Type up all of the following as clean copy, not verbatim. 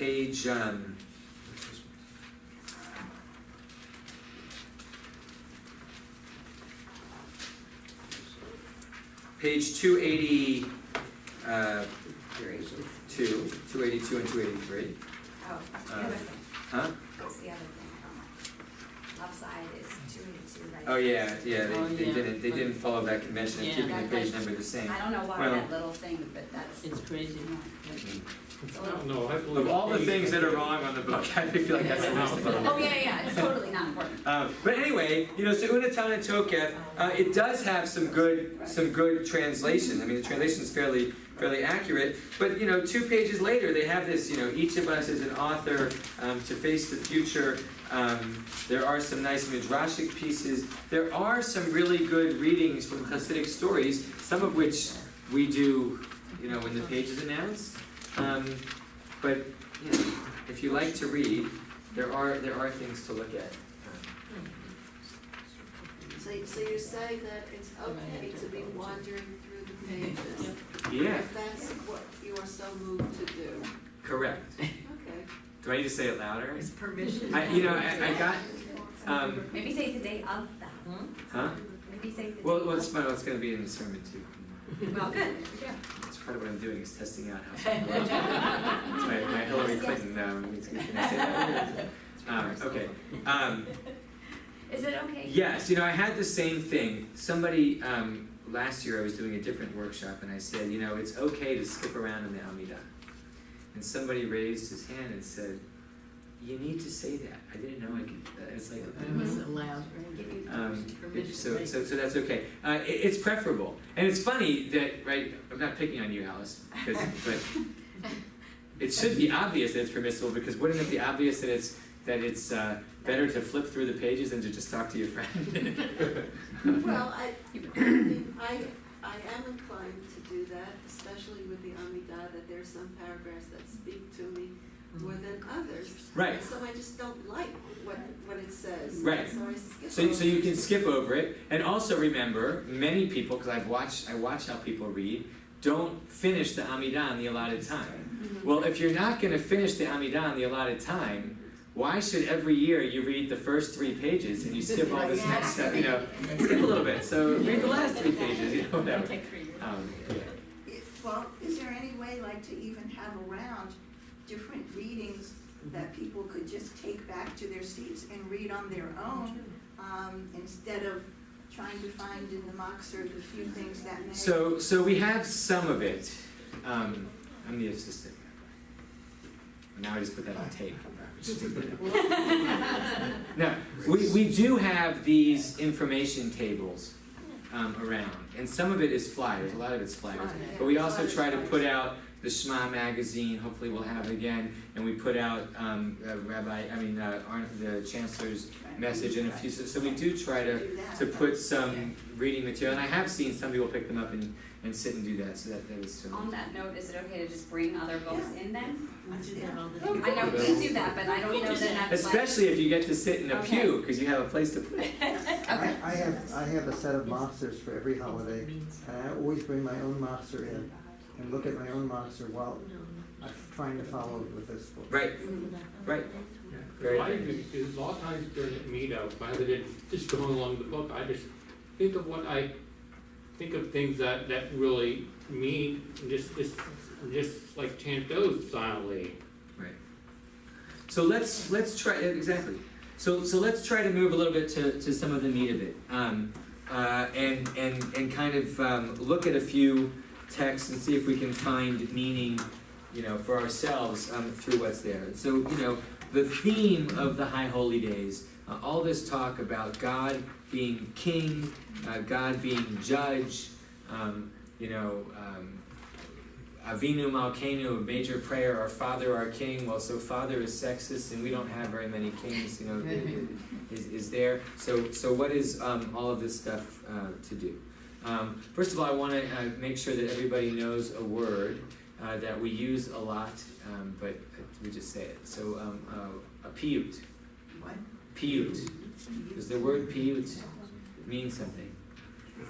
page page 280, 282 and 283. Oh, that's the other thing. Huh? That's the other thing. Left side is 282, right? Oh yeah, yeah. Oh, They yeah. didn't follow that convention of Yeah. keeping the page number the same. I don't know why Well- that little thing, but that's. It's crazy. It's a I little- don't know, I believe. Of all the things that are wrong on the book, I feel like that's the least important. Oh, yeah, it's totally not important. But anyway, so Unatan and Toketh, it does have some good translation. I mean, the translation is fairly accurate. But 2 pages later, they have this. Each of us is an author to face the future. There are some nice midrashic pieces. There are some really good readings from Hasidic stories, some of which we do, when the page is announced. But if you like to read, there are things to look at. So you say that it's okay to be wandering through the pages? Yeah, If that's what you are so moved to do. correct. Okay. Do I need to say it louder? It's permission. I got. Maybe say the day of that. Huh? Maybe say the day Well, of. it's fun. It's going to be in the sermon too. Well, good, yeah. That's part of what I'm doing is testing out how something works. It's my Hillary Clinton. Can I say that? Okay. Is it okay? Yes, I had the same thing. Somebody last year I was doing a different workshop and I said, it's okay to skip around in the Amidah. And somebody raised his hand and said, you need to say that. I didn't know I could. It's like. It was allowed, right? So that's okay. It's preferable, and it's funny that I'm not picking on you, Alice, but it should be obvious that it's permissible because wouldn't it be obvious that it's better to flip through the pages than to just talk to your friend? Well, I am inclined to do that, especially with the Amidah, that there's some paragraphs that speak to me more than others. Right. And so I just don't like what it says. Right. So I skip So over you it. can skip over it, and also remember, many people, because I watch how people read, don't finish the Amidah in the allotted time. Well, if you're not going to finish the Amidah in the allotted time, why should every year you read the first 3 pages and you skip all this next stuff? Skip a little bit. So read the last 3 pages. Whatever. Well, is there any way, to even have around different readings that people could just take back to their seats and read on their own, instead of trying to find in the Moxer the few things that may... So we have some of it. I'm the assistant. Now I just put that on tape. No, we do have these information tables around, and some of it is flyers. A lot of it's flyers, but we also try to put out the Shema magazine. Hopefully, we'll have it again, and we put out the Chancellor's message and a few. So we do try to put some reading material, and I have seen some people pick them up and sit and do that. So that is. On that note, is it okay to just bring other books in then? I do that all the time. I know we do that, but I don't know that that's Especially if you get to sit in a Okay. pew because you have a place to put it. Okay. I have a set of Moxers for every holiday, and I always bring my own Moxer in and look at my own Moxer while I'm trying to follow with this book. Right. Right. Very Well, good. a lot of times during the meetup, rather than just going along the book, I just think of things that really mean, and just like chant those silently. Right. So let's try exactly. So let's try to move a little bit to some of the meat of it, and kind of look at a few texts and see if we can find meaning, for ourselves through what's there. So the theme of the High Holy Days, all this talk about God being King, God being Judge, Avinu Malkeinu, a major prayer, our Father, our King. Well, so Father is sexist, and we don't have very many kings, is there. So what is all of this stuff to do? First of all, I want to make sure that everybody knows a word that we use a lot, but we just say it. So a piyut. What? Piyut. Does the word piyut mean something?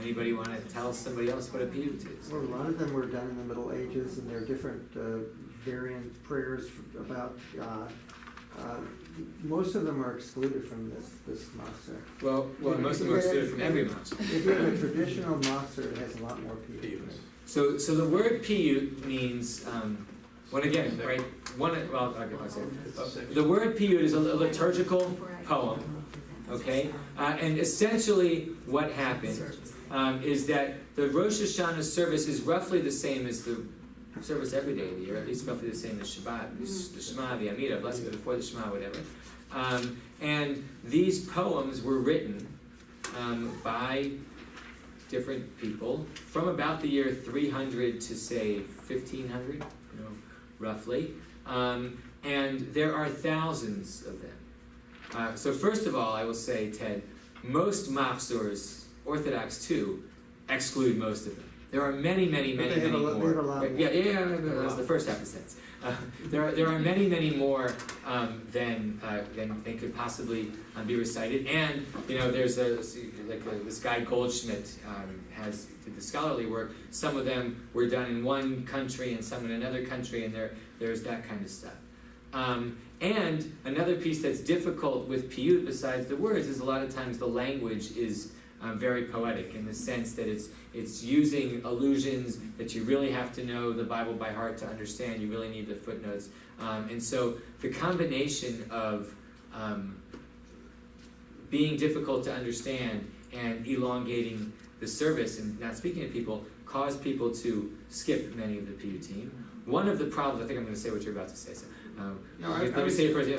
Anybody want to tell somebody else what a piyut is? Well, a lot of them were done in the Middle Ages, and there are different variant prayers about, most of them are excluded from this Machzor. Well, most of them are excluded from every Machzor. If you have a traditional Machzor, it has a lot more piyut. So the word piyut means, well, again, right, I'll say it. The word piyut is a liturgical poem, okay? And essentially what happened is that the Rosh Hashanah service is roughly the same as the service every day of the year, at least roughly the same as Shabbat, the Shema, the Amidah, blessed before the Shema, whatever. And these poems were written by different people from about the year 300 to say 1500, roughly. And there are thousands of them. So first of all, I will say, Ted, most Machzors, Orthodox too, exclude most of them. There are many more. Yeah, that was the first half of the sentence. There are many more than could possibly be recited. And there's this guy Goldschmidt did the scholarly work. Some of them were done in one country and some in another country, and there's that kind of stuff. And another piece that's difficult with piyut, besides the words, is a lot of times the language is very poetic in the sense that it's using allusions that you really have to know the Bible by heart to understand. You really need the footnotes. And so the combination of being difficult to understand and elongating the service and not speaking to people caused people to skip many of the piyutim. One of the problems, I think I'm going to say what you're about to say, so let me say it first.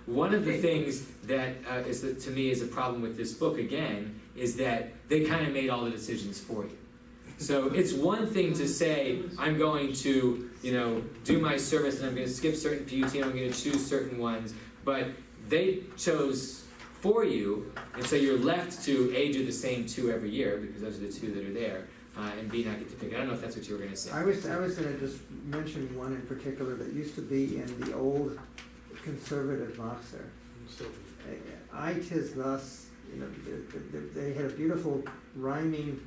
One of the things that to me is a problem with this book, again, is that they kind of made all the decisions for you. So it's one thing to say, I'm going to, do my service and I'm going to skip certain piyutim, I'm going to choose certain ones, but they chose for you, and so you're left to A, do the same two every year, because those are the two that are there, and B, not get to pick. I don't know if that's what you were going to say. I was going to just mention one in particular that used to be in the old conservative Machzor. I tis thus, they had a beautiful rhyming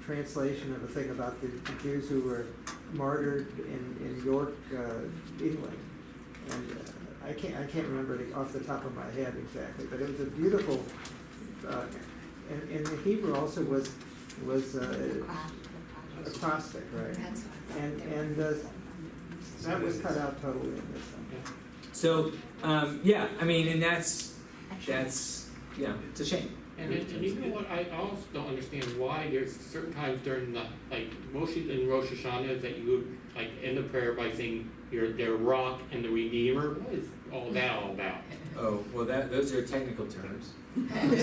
translation of a thing about the Jews who were martyred in York, England. And I can't remember it off the top of my head exactly, but it was a beautiful, and the Hebrew also was acrostic, right? And that was cut out totally in this one. So, and that's it's a shame. And you know what, I also don't understand why there's certain times during the, mostly in Rosh Hashanah, that you would, end the prayer by saying their rock and the Redeemer. What is all that all about? Oh, well, those are technical terms.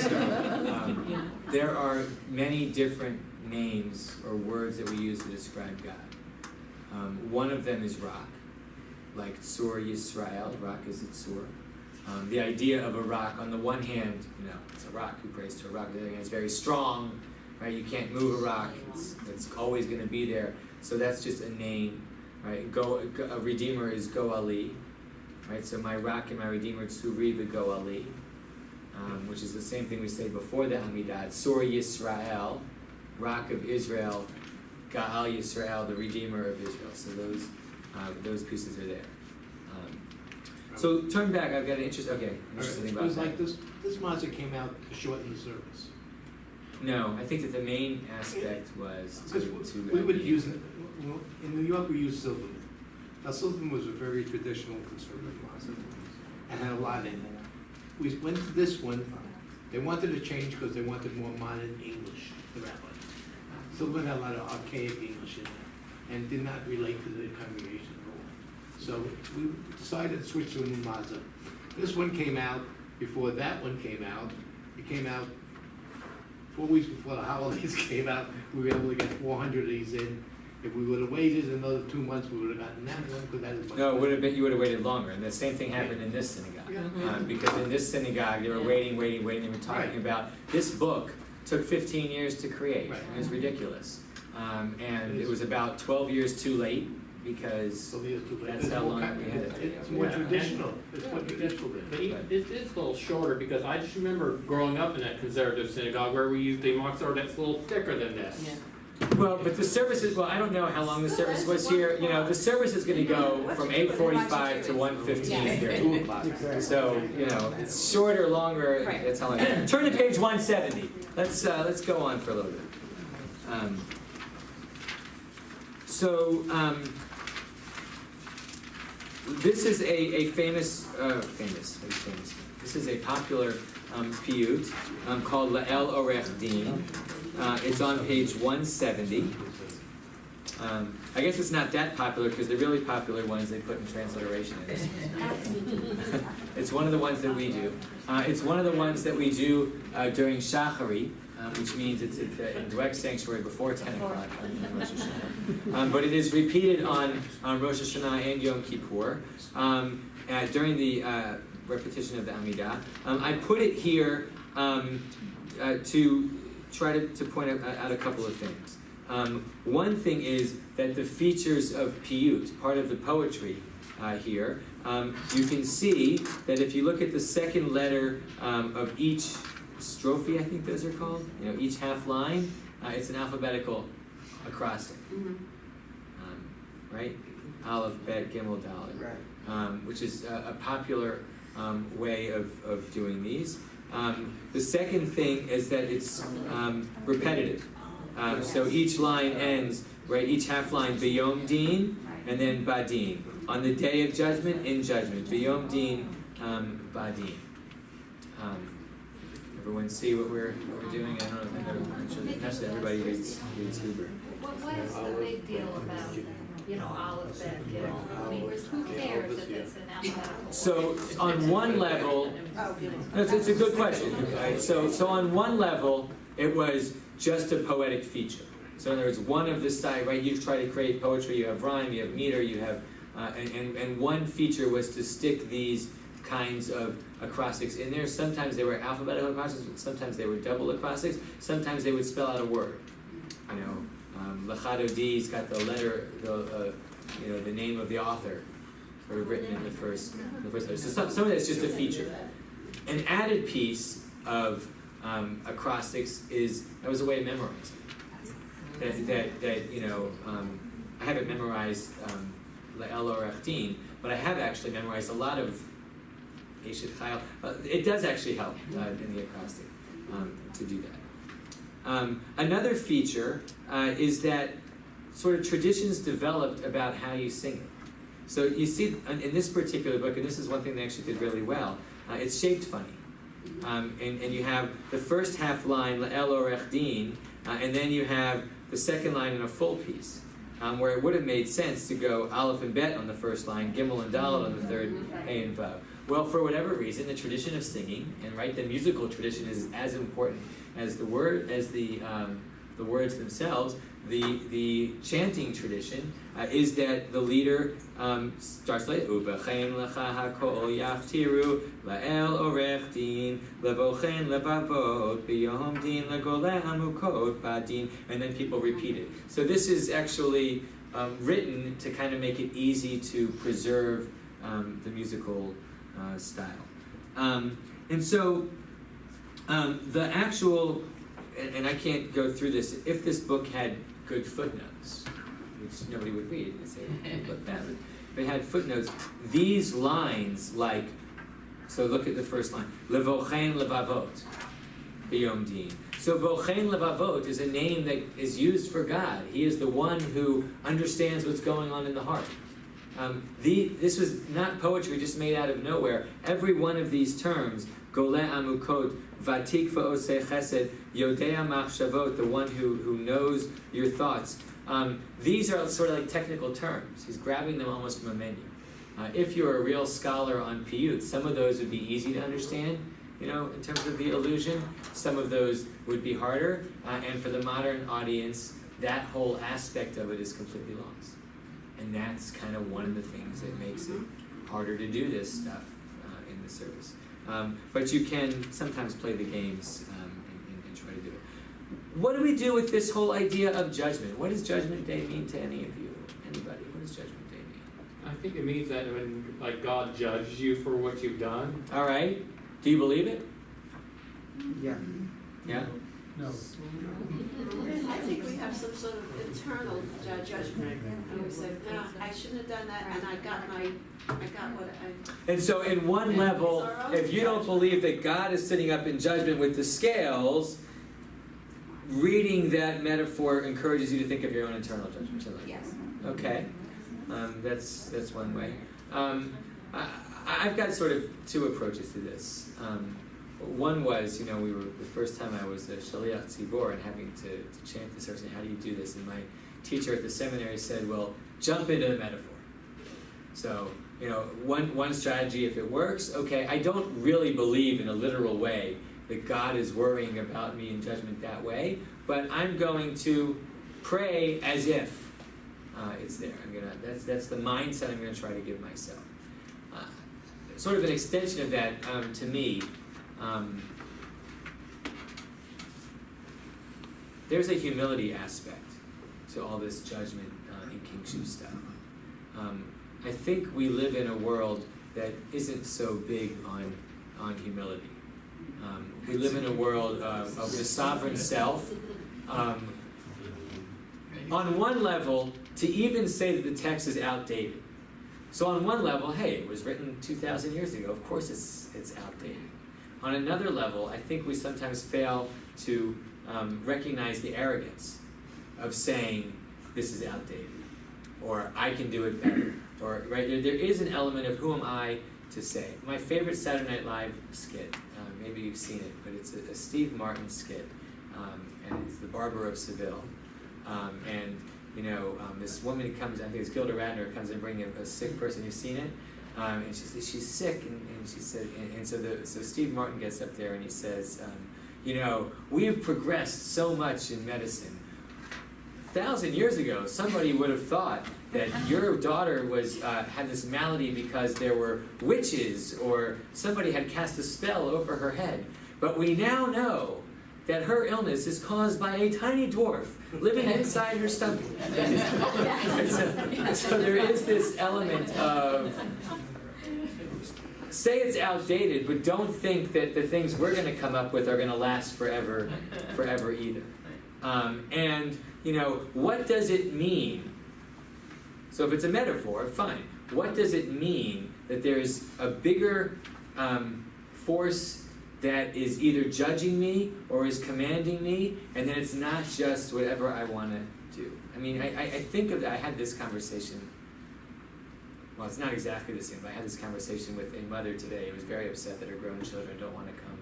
So, there are many different names or words that we use to describe God. One of them is rock, like Tzur Yisrael, rock is Tzur. The idea of a rock, on the one hand, it's a rock, who prays to a rock. On the other hand, it's very strong, right? You can't move a rock, it's always going to be there. So that's just a name, right? A redeemer is Goali, right? So my rock and my redeemer, Tzuri v'Goali, which is the same thing we say before the Amidah. Tzur Yisrael, rock of Israel, Gaal Yisrael, the redeemer of Israel. So those pieces are there. So turn back. I've got an interesting thing about It was that. like this Machzor came out to shorten the service. No, I think that the main aspect was Because to we would use, in New York we used Silverman. Now Silverman was a very traditional conservative Machzor and had a lot in it. We went to this one, they wanted to change because they wanted more modern English, the rabbi. Silverman had a lot of archaic English in it and did not relate to the congregation at all. So we decided to switch to a new Machzor. This one came out before that one came out. It came out 4 weeks before the holidays came out. We were able to get 400 of these in. If we would have waited another 2 months, we would have gotten that one, because that is much No, it better. would have been, you would have waited longer, and the same thing happened in this synagogue. Because in this synagogue, they were waiting, they were talking about, this book took 15 years to create. Right. It was ridiculous. And it was about 12 years too late, because So these two- that's how long we had it. It's more traditional. It's more traditional than. But this is a little shorter, because I just remember growing up in that conservative synagogue where we used a Machzor that's a little thicker than this. Well, but the service is, well, I don't know how long the service was here. You know, the service is going to go from 8:45 to 1:15 here. 2 o'clock. Exactly. So, you know, it's shorter, longer, Right. that's how I, turn to page 170. Let's go on for a little bit. This is a famous, this is a popular piyut called La'el Orech Din. It's on page 170. I guess it's not that popular because the really popular ones they put in transliteration in this. It's one of the ones that we do. It's one of the ones that we do during Shachari, which means it's in direct sanctuary before 10 o'clock on Rosh Hashanah. But it is repeated on Rosh Hashanah and Yom Kippur during the repetition of the Amidah. I put it here to try to point out a couple of things. One thing is that the features of piyut, part of the poetry here, you can see that if you look at the second letter of each strophe, I think those are called, you know, each half line, it's an alphabetical acrostic, right? Aleph, Bet, Gimel, Dalet, Right. which is a popular way of doing these. The second thing is that it's repetitive. So each line ends, right, each half line, B'yom Din, and then Badin. On the day of judgment, in judgment. B'yom Din, Badin. Everyone see what we're doing? I don't know if I'm sure that not everybody reads Hebrew. What is the big deal about, you know, Aleph, Bet, Gimel? I mean, who cares if it's an alphabetical? So on one level, it's a good question. Right? So on one level, it was just a poetic feature. So in other words, one of the side, right? You try to create poetry. You have rhyme, you have meter, you have, and one feature was to stick these kinds of acrostics in there. Sometimes they were alphabetical acrostics. Sometimes they were double acrostics. Sometimes they would spell out a word. You know, Lachado D's got the letter, the name of the author, sort of written in the first letter. So some of that's just a feature. An added piece of acrostics that was a way of memorizing. That you know, I haven't memorized La'el Orech Din, but I have actually memorized a lot of Eshet Chayil. It does actually help in the acrostic to do that. Another feature is that sort of traditions developed about how you sing it. So you see in this particular book, and this is one thing they actually did really well, it's shaped funny. And you have the first half line, La'el Orech Din, and then you have the second line in a full piece, where it would have made sense to go Aleph and Bet on the first line, Gimel and Dalet on the third, Hey and Vav. Well, for whatever reason, the tradition of singing, and right, the musical tradition is as important as the words themselves. The chanting tradition is that the leader starts like Ubechen lecha hakol yaftiru la'el orech din levochen lebavot b'yom din legoleh hamukot badin, and then people repeat it. So this is actually written to kind of make it easy to preserve the musical style. And so the actual, and I can't go through this, if this book had good footnotes, which nobody would read, they'd say, look bad. If it had footnotes, these lines, like, so look at the first line, Levochen levavot, b'yom din. So Vochen levavot is a name that is used for God. He is the one who understands what's going on in the heart. This was not poetry just made out of nowhere. Every one of these terms, Goleh Amukot, Vatik Va'oseh Chesed, Yodea Machshavot, the one who knows your thoughts. These are sort of like technical terms. He's grabbing them almost from a menu. If you're a real scholar on piyut, some of those would be easy to understand, you know, in terms of the illusion. Some of those would be harder. And for the modern audience, that whole aspect of it is completely lost. And that's kind of one of the things that makes it harder to do this stuff in the service. But you can sometimes play the games and try to do it. What do we do with this whole idea of judgment? What does Judgment Day mean to any of you? Anybody? What does Judgment Day mean? I think it means that when, like, God judges you for what you've done. All right. Do you believe it? Yeah. Yeah? No. I think we have some sort of internal judgment, and we say, no, I shouldn't have done that, and I got what I. And so in one level, if you don't believe that God is sitting up in judgment with the scales, reading that metaphor encourages you to think of your own internal judgment. Yes. Okay, that's one way. I've got sort of two approaches to this. One was, we were the first time I was a Shaliach Tzibor and having to chant this, I was saying, how do you do this? And my teacher at the seminary said, well, jump into the metaphor. So, one strategy, if it works, okay, I don't really believe in a literal way that God is worrying about me in judgment that way, but I'm going to pray as if it's there. That's the mindset I'm going to try to give myself. Sort of an extension of that, to me, there's a humility aspect to all this judgment and kingship stuff. I think we live in a world that isn't so big on humility. We live in a world of the sovereign self. On one level, to even say that the text is outdated. So on one level, hey, it was written 2,000 years ago. Of course it's outdated. On another level, I think we sometimes fail to recognize the arrogance of saying this is outdated, or I can do it better, or right there is an element of who am I to say. My favorite Saturday Night Live skit, maybe you've seen it, but it's a Steve Martin skit, and it's the Barber of Seville, and this woman comes, I think it's Gilda Radner, comes and bringing a sick person. You've seen it, and she's sick, and she said, and so Steve Martin gets up there and he says, we have progressed so much in medicine. 1,000 years ago, somebody would have thought that your daughter had this malady because there were witches or somebody had cast a spell over her head. But we now know that her illness is caused by a tiny dwarf living inside her stomach. So there is this element of, say it's outdated, but don't think that the things we're going to come up with are going to last forever either. And what does it mean? So if it's a metaphor, fine. What does it mean that there's a bigger force that is either judging me or is commanding me, and then it's not just whatever I want to do? I mean, I think of that. I had this conversation. Well, it's not exactly the same, but I had this conversation with a mother today who was very upset that her grown children don't want to come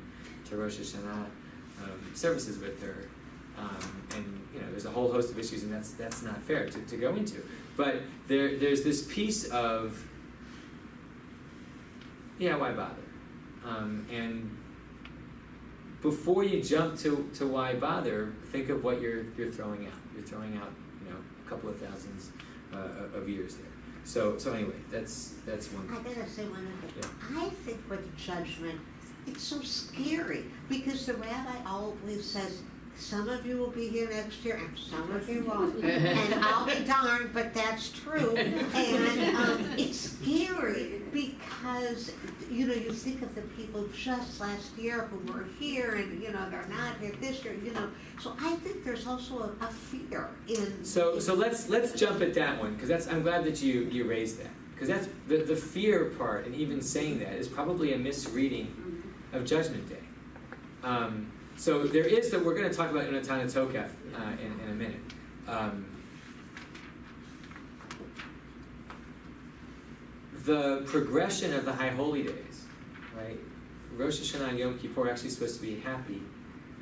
to Rosh Hashanah services with her. And there's a whole host of issues, and that's not fair to go into. But there's this piece of, why bother? And before you jump to why bother, think of what you're throwing out. You're throwing out a couple of thousands of years there. So anyway, that's one. I gotta say one other thing. Yeah. I think with judgment, it's so scary because the rabbi always says, some of you will be here next year and some of you won't. And I'll be darned, but that's true. And it's scary because, you think of the people just last year who were here and, they're not here this year, So I think there's also a fear in... So let's jump at that one, because I'm glad that you raised that. Because that's the fear part, and even saying that is probably a misreading of Judgment Day. So there is that we're going to talk about Unatana Tokef in a minute. The progression of the High Holy Days, right? Rosh Hashanah and Yom Kippur are actually supposed to be happy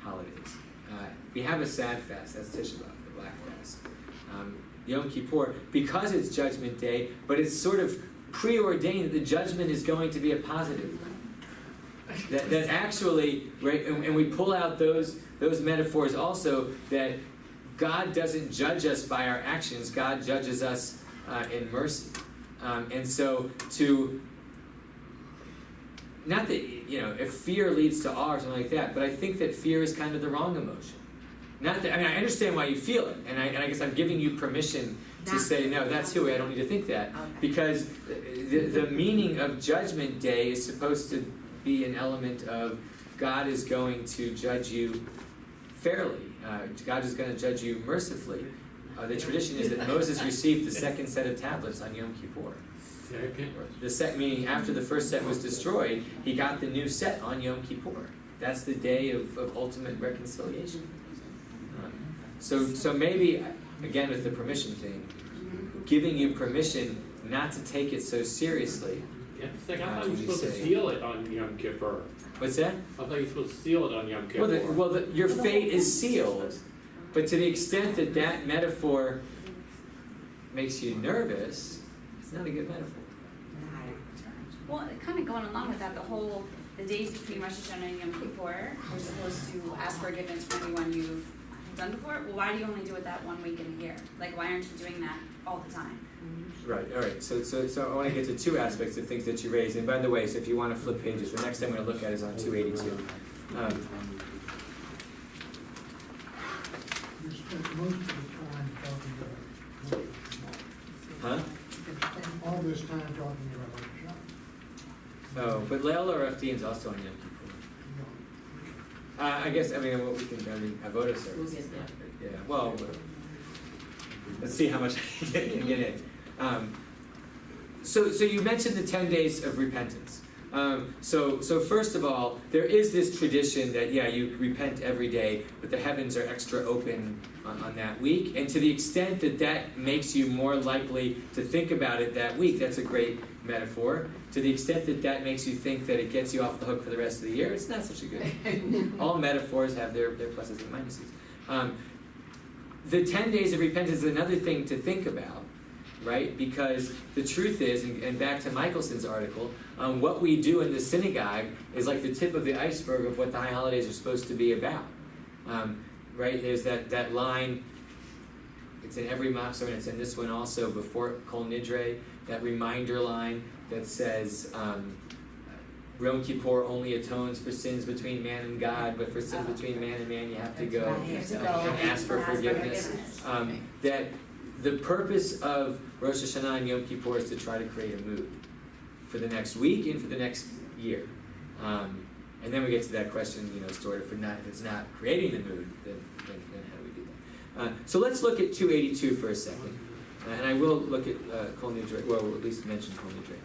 holidays. We have a sad fast, that's Tisha B'Av, the Black Fast. Yom Kippur, because it's Judgment Day, but it's sort of preordained that the judgment is going to be a positive. That actually, right, and we pull out those metaphors also, that God doesn't judge us by our actions, God judges us in mercy. And so not that, if fear leads to awe or something like that, but I think that fear is kind of the wrong emotion. Not that, I understand why you feel it, and I guess I'm giving you permission to say, no, that's who I don't need to think that. Okay. Because the meaning of Judgment Day is supposed to be an element of God is going to judge you fairly. God is going to judge you mercifully. The tradition is that Moses received the second set of tablets on Yom Kippur. The set, meaning after the first set was destroyed, he got the new set on Yom Kippur. That's the day of ultimate reconciliation. So maybe, again with the permission thing, giving you permission not to take it so seriously. Yeah, it's like, I thought you were supposed to seal it on Yom Kippur. What's that? I thought you were supposed to seal it on Yom Kippur. Your fate is sealed, but to the extent that that metaphor makes you nervous, it's not a good metaphor. Well, kind of going along with that, the days between Rosh Hashanah and Yom Kippur, we're supposed to ask forgiveness for anyone you've done before. Well, why do you only do it that 1 week in a year? Like, why aren't you doing that all the time? Right, all right. So I want to get to two aspects of things that you raised. And by the way, so if you want to flip pages, the next thing I'm going to look at is on 282. You spent most of the time talking about Huh? You spent all this time talking about Rosh Hashanah. Oh, but Leil or Raftin is also on Yom Kippur. I guess, what we can, Avoda We'll service. get that. Yeah, well, let's see how much I can get in. So you mentioned the 10 days of repentance. So first of all, there is this tradition that, you repent every day, but the heavens are extra open on that week. And to the extent that that makes you more likely to think about it that week, that's a great metaphor. To the extent that that makes you think that it gets you off the hook for the rest of the year, it's not such a good. All metaphors have their pluses and minuses. The 10 days of repentance is another thing to think about, right? Because the truth is, and back to Michelson's article, what we do in the synagogue is like the tip of the iceberg of what the high holidays are supposed to be about, right? There's that line, it's in every Machzor, and it's in this one also, before Kol Nidre, that reminder line that says, Yom Kippur only atones for sins between man and God, but for sins between man and man, you have to go and ask for forgiveness. That the purpose of Rosh Hashanah and Yom Kippur is to try to create a mood for the next week and for the next year. And then we get to that question, sort of, if it's not creating the mood, then how do we do that? So let's look at 282 for a second. And I will look at Kol Nidre, well, at least mention Kol Nidre.